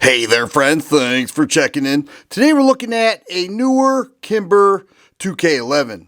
Hey there, friends. Thanks for checking in. Today we're looking at a newer Kimber 2K11.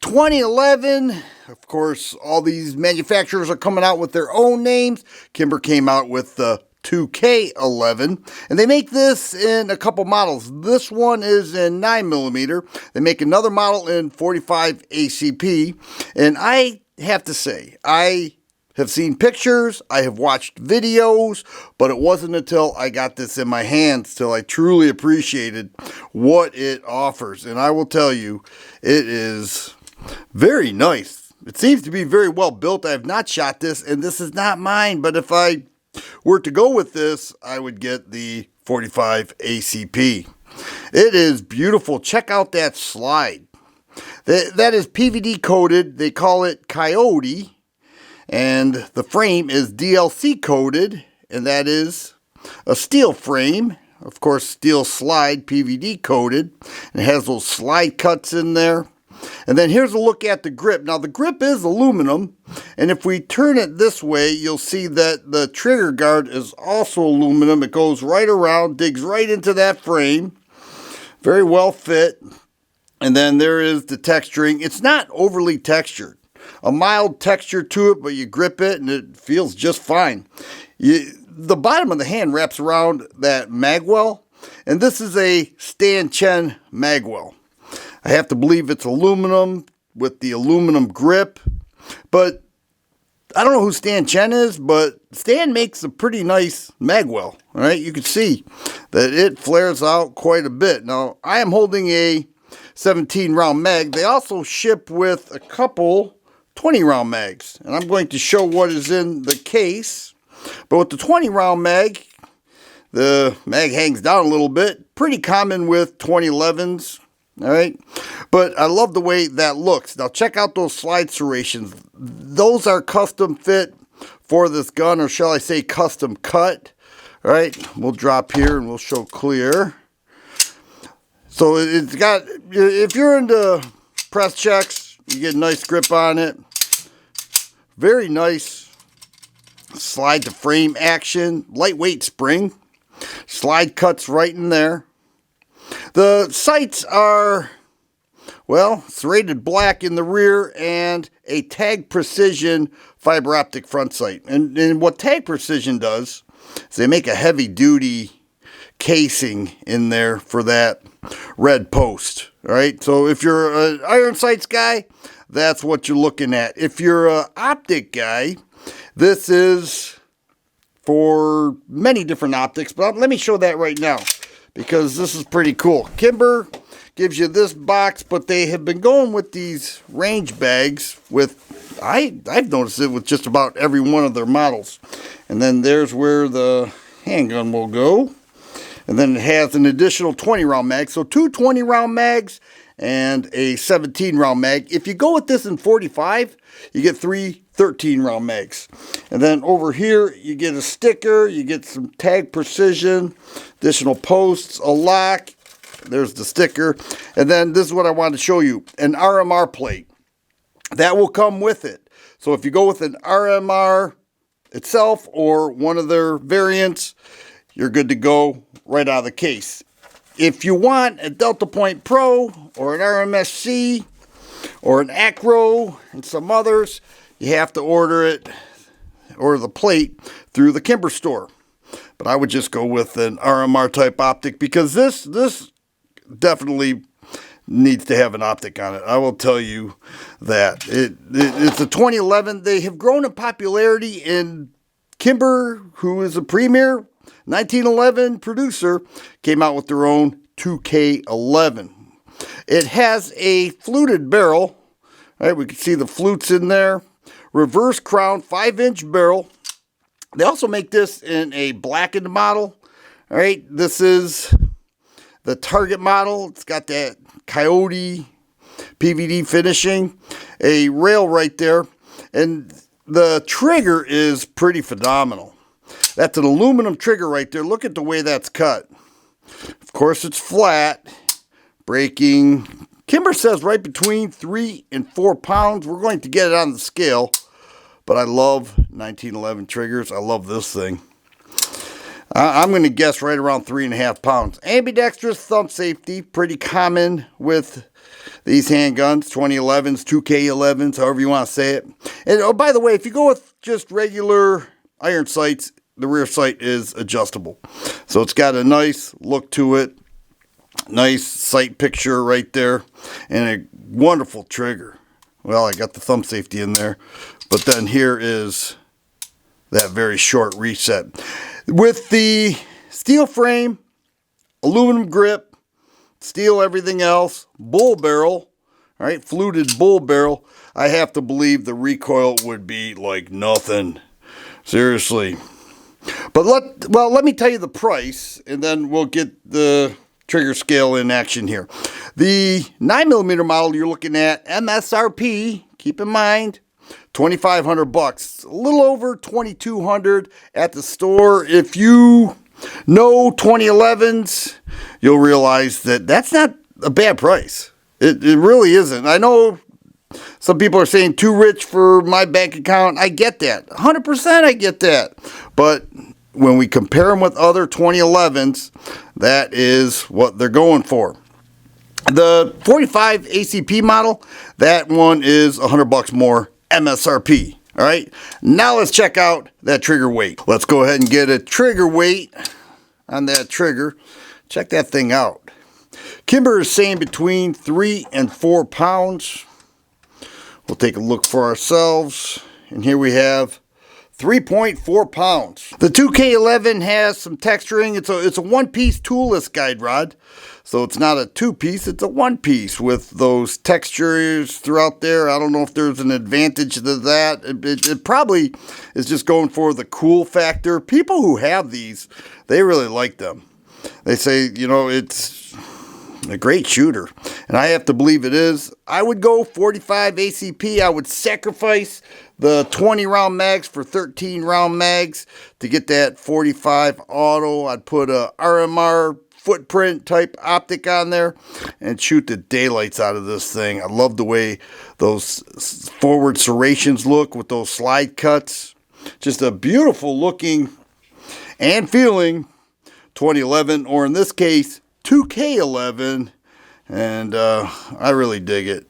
2011, of course, all these manufacturers are coming out with their own names. Kimber came out with the 2K11, and they make this in a couple models. This one is in 9mm. They make another model in 45 ACP, and I have to say, I have seen pictures, I have watched videos, but it wasn't until I got this in my hands till I truly appreciated what it offers. And I will tell you, it is very nice. It seems to be very well built. I have not shot this, and this is not mine, but if I were to go with this, I would get the 45 ACP. It is beautiful. Check out that slide. That is PVD coated. They call it Coyote. And the frame is DLC coated, and that is a steel frame. Of course, steel slide, PVD coated. And it has those slide cuts in there. And then here's a look at the grip. Now, the grip is aluminum. And if we turn it this way, you'll see that the trigger guard is also aluminum. It goes right around, digs right into that frame. Very well fit. And then there is the texturing. It's not overly textured. A mild texture to it, but you grip it and it feels just fine. The bottom of the hand wraps around that magwell, and this is a Stan Chen magwell. I have to believe it's aluminum with the aluminum grip, but I don't know who Stan Chen is, but Stan makes a pretty nice magwell. All right, you can see that it flares out quite a bit. Now, I am holding a 17 round mag. They also ship with a couple 20 round mags, and I'm going to show what is in the case. But with the 20 round mag, the mag hangs down a little bit. Pretty common with 2011s, all right? But I love the way that looks. Now check out those slide serrations. Those are custom fit for this gun, or shall I say custom cut. All right, we'll drop here and we'll show clear. So it's got, if you're into press checks, you get a nice grip on it. Very nice slide to frame action, lightweight spring, slide cuts right in there. The sights are, well, serrated black in the rear and a Tag Precision fiber optic front sight. And what Tag Precision does is they make a heavy duty casing in there for that red post. All right, so if you're an iron sights guy, that's what you're looking at. If you're an optic guy, this is for many different optics, but let me show that right now because this is pretty cool. Kimber gives you this box, but they have been going with these range bags with, I've noticed it with just about every one of their models. And then there's where the handgun will go. And then it has an additional 20 round mag. So two 20 round mags and a 17 round mag. If you go with this in 45, you get three 13 round mags. And then over here, you get a sticker, you get some Tag Precision, additional posts, a lock. There's the sticker. And then this is what I wanted to show you, an RMR plate. That will come with it. So if you go with an RMR itself or one of their variants, you're good to go right out of the case. If you want a Delta Point Pro or an RMSC or an Acro and some others, you have to order the plate through the Kimber store. But I would just go with an RMR type optic because this definitely needs to have an optic on it. I will tell you that. It's a 2011. They have grown in popularity, in Kimber, who is a premier 1911 producer, came out with their own 2K11. It has a fluted barrel. All right, we can see the flutes in there. Reverse crown, 5-inch barrel. They also make this in a blackened model. All right, this is the Target model. It's got that Coyote PVD finishing. A rail right there. And the trigger is pretty phenomenal. That's an aluminum trigger right there. Look at the way that's cut. Of course, it's flat. Breaking. Kimber says right between 3 and 4 pounds. We're going to get it on the scale. But I love 1911 triggers. I love this thing. I'm going to guess right around 3.5 pounds. Ambidextrous thumb safety, pretty common with these handguns, 2011s, 2K11s, however you want to say it. And oh, by the way, if you go with just regular iron sights, the rear sight is adjustable. So it's got a nice look to it. Nice sight picture right there. And a wonderful trigger. Well, I got the thumb safety in there. But then here is that very short reset. With the steel frame, aluminum grip, steel everything else, bull barrel, right? Fluted bull barrel. I have to believe the recoil would be like nothing. Seriously. But let me tell you the price, and then we'll get the trigger scale in action here. The 9mm model you're looking at, MSRP, keep in mind, $2,500, a little over $2,200 at the store. If you know 2011s, you'll realize that that's not a bad price. It really isn't. I know some people are saying too rich for my bank account. I get that. 100% I get that. But when we compare them with other 2011s, that is what they're going for. The 45 ACP model, that one is $100 more MSRP. All right, now let's check out that trigger weight. Let's go ahead and get a trigger weight on that trigger. Check that thing out. Kimber is saying between 3 and 4 pounds. We'll take a look for ourselves. And here we have 3.4 pounds. The 2K11 has some texturing. It's a one-piece toolless guide rod. So it's not a two-piece, it's a one-piece with those textures throughout there. I don't know if there's an advantage to that. It probably is just going for the cool factor. People who have these, they really like them. They say, you know, it's a great shooter. And I have to believe it is. I would go 45 ACP. I would sacrifice the 20-round mags for 13-round mags to get that 45 auto. I'd put a RMR footprint type optic on there and shoot the daylights out of this thing. I love the way those forward serrations look with those slide cuts. Just a beautiful looking and feeling 2011, or in this case 2K11, and I really dig it.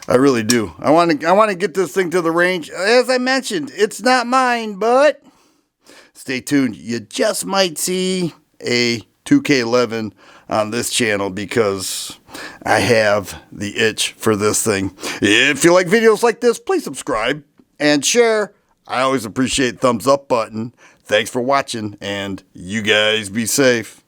I really do. I want to get this thing to the range. As I mentioned, it's not mine, but stay tuned. You just might see a 2K11 on this channel because I have the itch for this thing. If you like videos like this, please subscribe and share. I always appreciate thumbs up button. Thanks for watching, and you guys be safe.